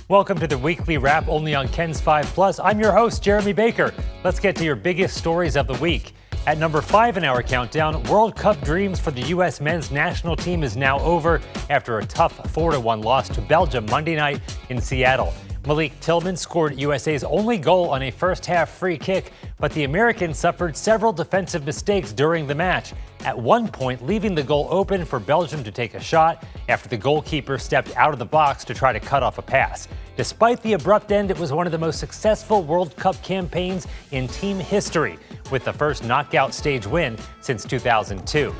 Welcome to the weekly wrap only on Ken's 5 Plus. I'm your host, Jeremy Baker. Let's get to your biggest stories of the week. At number 5 in our countdown, World Cup dreams for the U.S. men's national team is now over after a tough 4-1 loss to Belgium Monday night in Seattle. Malik Tillman scored USA's only goal on a first-half free kick, but the Americans suffered several defensive mistakes during the match, at one point leaving the goal open for Belgium to take a shot after the goalkeeper stepped out of the box to try to cut off a pass. Despite the abrupt end, it was one of the most successful World Cup campaigns in team history, with the first knockout stage win since 2002.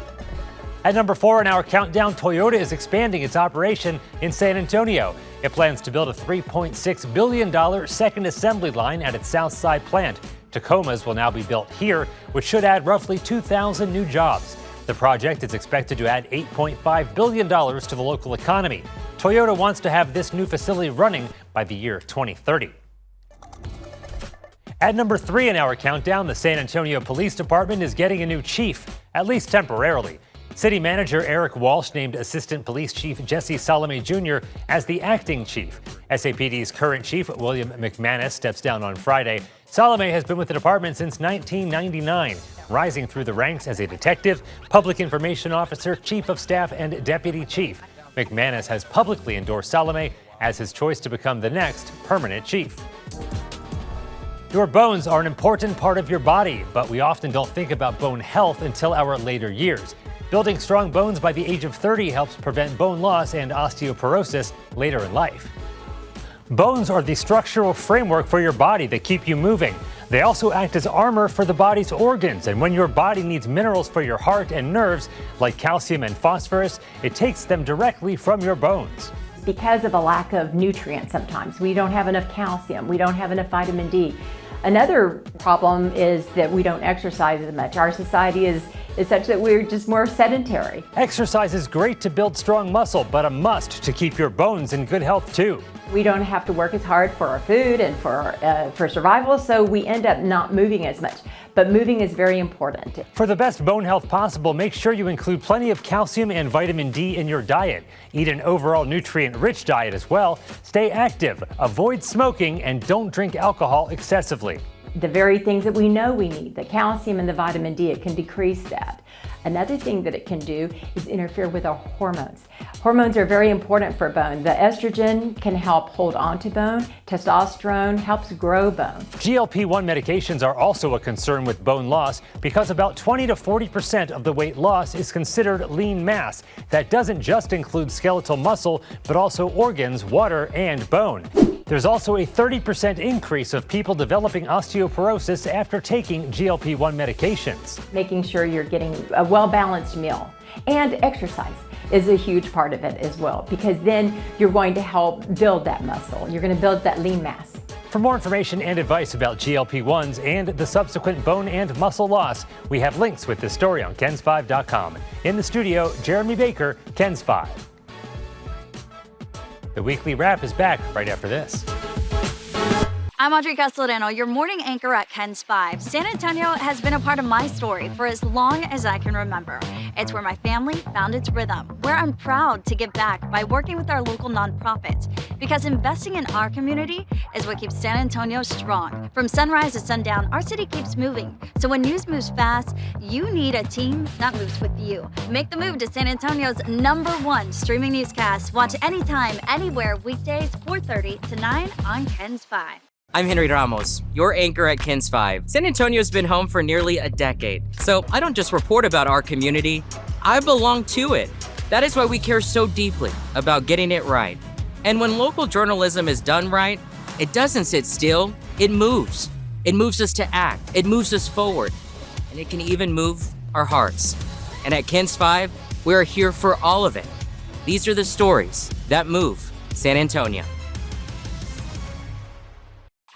At number 4 in our countdown, Toyota is expanding its operation in San Antonio. It plans to build a $3.6 billion second assembly line at its South Side plant. Tacomas will now be built here, which should add roughly 2,000 new jobs. The project is expected to add $8.5 billion to the local economy. Toyota wants to have this new facility running by the year 2030. At number 3 in our countdown, the San Antonio Police Department is getting a new chief, at least temporarily. City Manager Eric Walsh named Assistant Police Chief Jesse Salome Jr. as the acting chief. SAPD's current chief, William McManus, steps down on Friday. Salome has been with the department since 1999, rising through the ranks as a detective, public information officer, chief of staff, and deputy chief. McManus has publicly endorsed Salome as his choice to become the next permanent chief. Your bones are an important part of your body, but we often don't think about bone health until our later years. Building strong bones by the age of 30 helps prevent bone loss and osteoporosis later in life. Bones are the structural framework for your body that keep you moving. They also act as armor for the body's organs, and when your body needs minerals for your heart and nerves, like calcium and phosphorus, it takes them directly from your bones. Because of a lack of nutrients sometimes, we don't have enough calcium, we don't have enough vitamin D. Another problem is that we don't exercise as much. Our society is such that we're just more sedentary. Exercise is great to build strong muscle, but a must to keep your bones in good health too. We don't have to work as hard for our food and for survival, so we end up not moving as much. But moving is very important. For the best bone health possible, make sure you include plenty of calcium and vitamin D in your diet. Eat an overall nutrient-rich diet as well. Stay active, avoid smoking, and don't drink alcohol excessively. The very things that we know we need, the calcium and the vitamin D, it can decrease that. Another thing that it can do is interfere with our hormones. Hormones are very important for bone. The estrogen can help hold on to bone. Testosterone helps grow bone. GLP-1 medications are also a concern with bone loss because about 20 to 40% of the weight loss is considered lean mass. That doesn't just include skeletal muscle, but also organs, water, and bone. There's also a 30% increase of people developing osteoporosis after taking GLP-1 medications. Making sure you're getting a well-balanced meal and exercise is a huge part of it as well, because then you're going to help build that muscle. You're going to build that lean mass. For more information and advice about GLP-1s and the subsequent bone and muscle loss, we have links with this story on kens5.com. In the studio, Jeremy Baker, Ken's 5. The weekly wrap is back right after this. I'm Audrey Castellano, your morning anchor at Ken's 5. San Antonio has been a part of my story for as long as I can remember. It's where my family found its rhythm, where I'm proud to give back by working with our local nonprofits, because investing in our community is what keeps San Antonio strong. From sunrise to sundown, our city keeps moving. So when news moves fast, you need a team that moves with you. Make the move to San Antonio's #1 streaming newscast. Watch anytime, anywhere, weekdays 4:30 to 9 on Ken's 5. I'm Henry Ramos, your anchor at Ken's 5. San Antonio's been home for nearly a decade, so I don't just report about our community, I belong to it. That is why we care so deeply about getting it right. And when local journalism is done right, it doesn't sit still, it moves. It moves us to act, it moves us forward, and it can even move our hearts. And at Ken's 5, we are here for all of it. These are the stories that move San Antonio.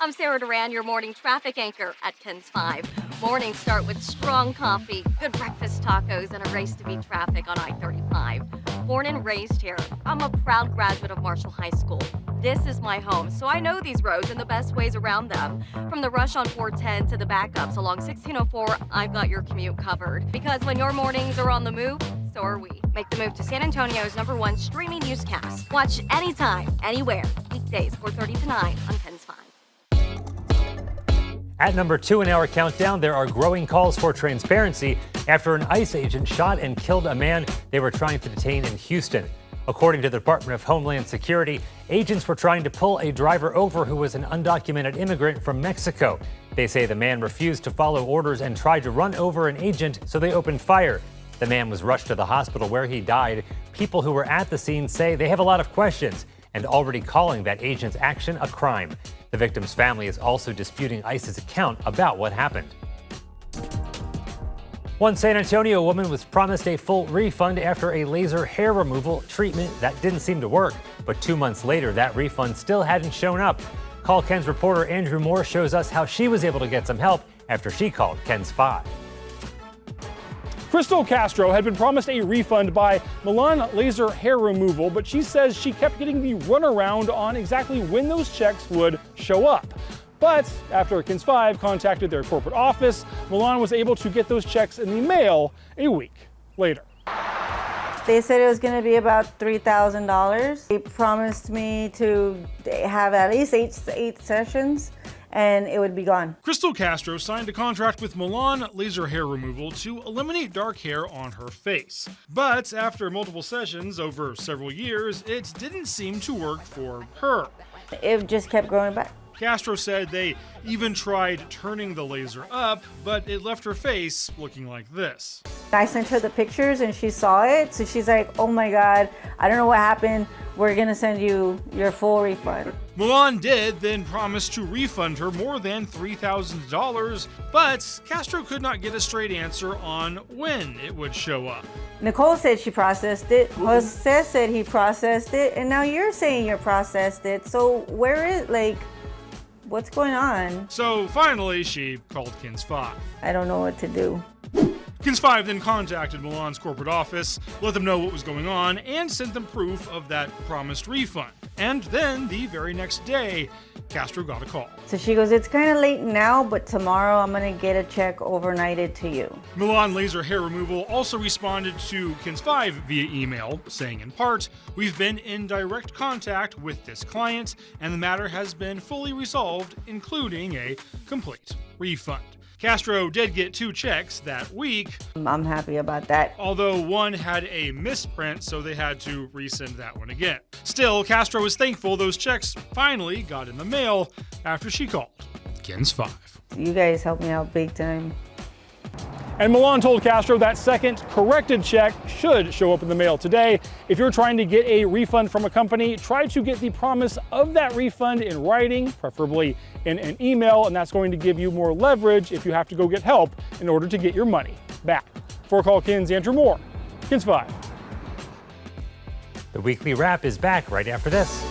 I'm Sarah Duran, your morning traffic anchor at Ken's 5. Mornings start with strong coffee, good breakfast tacos, and a race to beat traffic on I-35. Born and raised here, I'm a proud graduate of Marshall High School. This is my home, so I know these roads and the best ways around them. From the rush on 410 to the backups along 1604, I've got your commute covered. Because when your mornings are on the move, so are we. Make the move to San Antonio's #1 streaming newscast. Watch anytime, anywhere. Weekdays 4:30 to 9 on KENS 5. At number 2 in our countdown, there are growing calls for transparency after an ICE agent shot and killed a man they were trying to detain in Houston. According to the Department of Homeland Security, agents were trying to pull a driver over who was an undocumented immigrant from Mexico. They say the man refused to follow orders and tried to run over an agent, so they opened fire. The man was rushed to the hospital where he died. People who were at the scene say they have a lot of questions and already calling that agent's action a crime. The victim's family is also disputing ICE's account about what happened. One San Antonio woman was promised a full refund after a laser hair removal treatment that didn't seem to work. But 2 months later, that refund still hadn't shown up. Call Ken's reporter Andrew Moore shows us how she was able to get some help after she called KENS 5. Crystal Castro had been promised a refund by Milan Laser Hair Removal, but she says she kept getting the runaround on exactly when those checks would show up. But after KENS 5 contacted their corporate office, Milan was able to get those checks in the mail a week later. They said it was going to be about $3,000. They promised me to have at least eight sessions, and it would be gone. Crystal Castro signed a contract with Milan Laser Hair Removal to eliminate dark hair on her face. But after multiple sessions over several years, it didn't seem to work for her. It just kept growing back. Castro said they even tried turning the laser up, but it left her face looking like this. I sent her the pictures and she saw it, so she's like, oh my God, I don't know what happened. We're gonna send you your full refund. Milan did then promise to refund her more than $3,000, but Castro could not get a straight answer on when it would show up. Nicole said she processed it, Jose said he processed it, and now you're saying you processed it, so where is, what's going on? So finally, she called KENS 5. I don't know what to do. KENS 5 then contacted Milan's corporate office, let them know what was going on, and sent them proof of that promised refund. And then, the very next day, Castro got a call. So she goes, it's kind of late now, but tomorrow I'm going to get a check overnighted to you. Milan Laser Hair Removal also responded to KENS 5 via email, saying in part, we've been in direct contact with this client, and the matter has been fully resolved, including a complete refund. Castro did get 2 checks that week. I'm happy about that. Although one had a misprint, so they had to resend that one again. Still, Castro is thankful those checks finally got in the mail after she called KENS 5. You guys helped me out big time. And Milan told Castro that second corrected check should show up in the mail today. If you're trying to get a refund from a company, try to get the promise of that refund in writing, preferably in an email, and that's going to give you more leverage if you have to go get help in order to get your money back. For Call KENS, Andrew Moore, KENS 5. The weekly wrap is back right after this.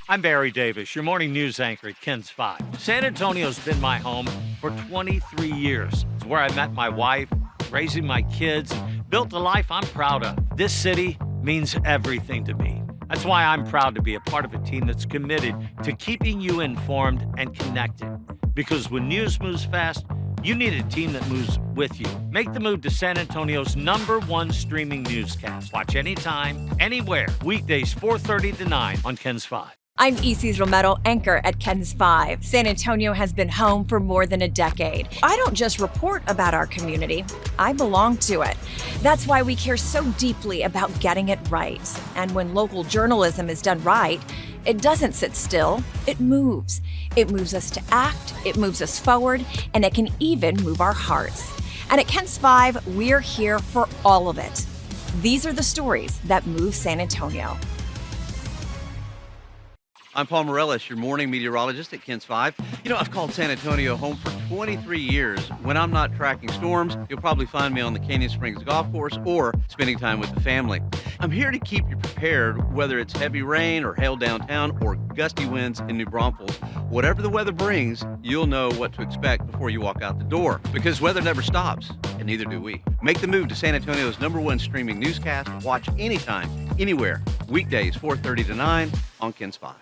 I'm Barry Davis, your morning news anchor at KENS 5. San Antonio's been my home for 23 years. It's where I met my wife, raising my kids, and built a life I'm proud of. This city means everything to me. That's why I'm proud to be a part of a team that's committed to keeping you informed and connected. Because when news moves fast, you need a team that moves with you. Make the move to San Antonio's #1 streaming newscast. Watch anytime, anywhere, weekdays 4:30 to 9 on KENS 5. I'm Isis Romero, anchor at KENS 5. San Antonio has been home for more than a decade. I don't just report about our community, I belong to it. That's why we care so deeply about getting it right. And when local journalism is done right, it doesn't sit still, it moves. It moves us to act, it moves us forward, and it can even move our hearts. And at KENS 5, we're here for all of it. These are the stories that move San Antonio. I'm Paul Morellis, your morning meteorologist at KENS 5. You know, I've called San Antonio home for 23 years. When I'm not tracking storms, you'll probably find me on the Canyon Springs Golf Course or spending time with the family. I'm here to keep you prepared, whether it's heavy rain or hail downtown or gusty winds in New Braunfels. Whatever the weather brings, you'll know what to expect before you walk out the door, because weather never stops, and neither do we. Make the move to San Antonio's #1 streaming newscast. Watch anytime, anywhere, weekdays 4:30 to 9 on KENS 5.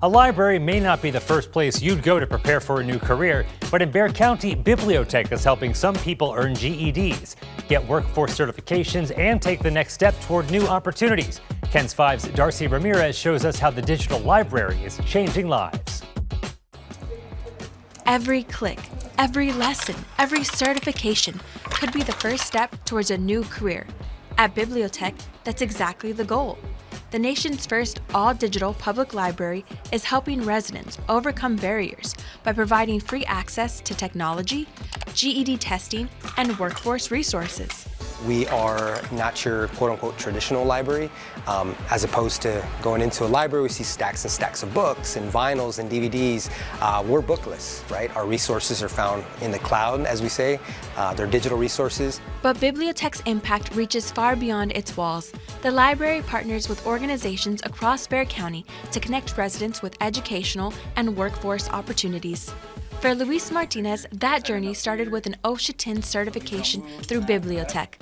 A library may not be the first place you'd go to prepare for a new career, but in Bexar County, Bibliotech is helping some people earn GEDs, get workforce certifications, and take the next step toward new opportunities. KENS 5's Darcy Ramirez shows us how the digital library is changing lives. Every click, every lesson, every certification could be the first step towards a new career. At Bibliotech, that's exactly the goal. The nation's first all-digital public library is helping residents overcome barriers by providing free access to technology, GED testing, and workforce resources. We are not your quote-unquote traditional library. As opposed to going into a library, we see stacks and stacks of books and vinyls and DVDs. We're bookless, right? Our resources are found in the cloud, as we say. They're digital resources. But Bibliotech's impact reaches far beyond its walls. The library partners with organizations across Bexar County to connect residents with educational and workforce opportunities. For Luis Martinez, that journey started with an OSHA 10 certification through Bibliotech.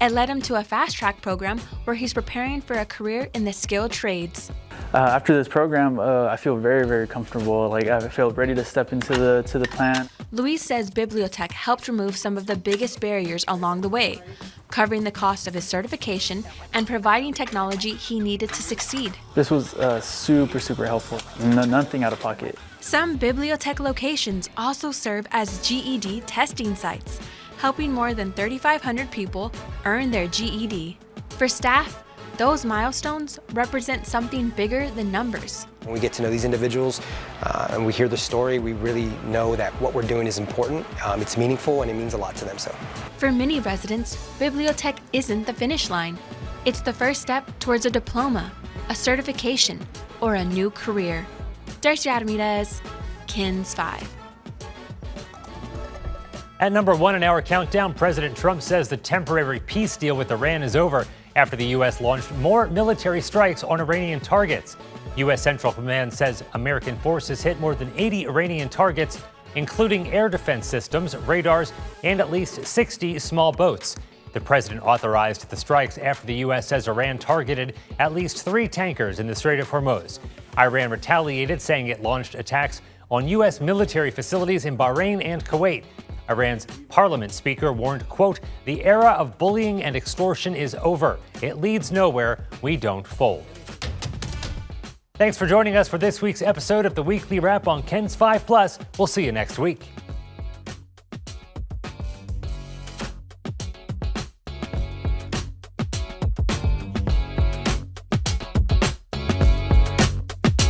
It led him to a fast-track program where he's preparing for a career in the skilled trades. After this program, I feel very, very comfortable. I feel ready to step into the plant. Luis says Bibliotech helped remove some of the biggest barriers along the way, covering the cost of his certification and providing technology he needed to succeed. This was super, super helpful. Nothing out of pocket. Some Bibliotech locations also serve as GED testing sites, helping more than 3,500 people earn their GED. For staff, those milestones represent something bigger than numbers. When we get to know these individuals and we hear the story, we really know that what we're doing is important, it's meaningful, and it means a lot to them. So, for many residents, Bibliotech isn't the finish line. It's the first step towards a diploma, a certification, or a new career. Darcy Ramirez, KENS 5. At number 1 in our countdown, President Trump says the temporary peace deal with Iran is over after the U.S. launched more military strikes on Iranian targets. U.S. Central Command says American forces hit more than 80 Iranian targets, including air defense systems, radars, and at least 60 small boats. The president authorized the strikes after the U.S. says Iran targeted at least 3 tankers in the Strait of Hormuz. Iran retaliated, saying it launched attacks on U.S. military facilities in Bahrain and Kuwait. Iran's parliament speaker warned, quote, "The era of bullying and extortion is over. It leads nowhere. We don't fold." Thanks for joining us for this week's episode of the Weekly Wrap on KENS 5+. We'll see you next week.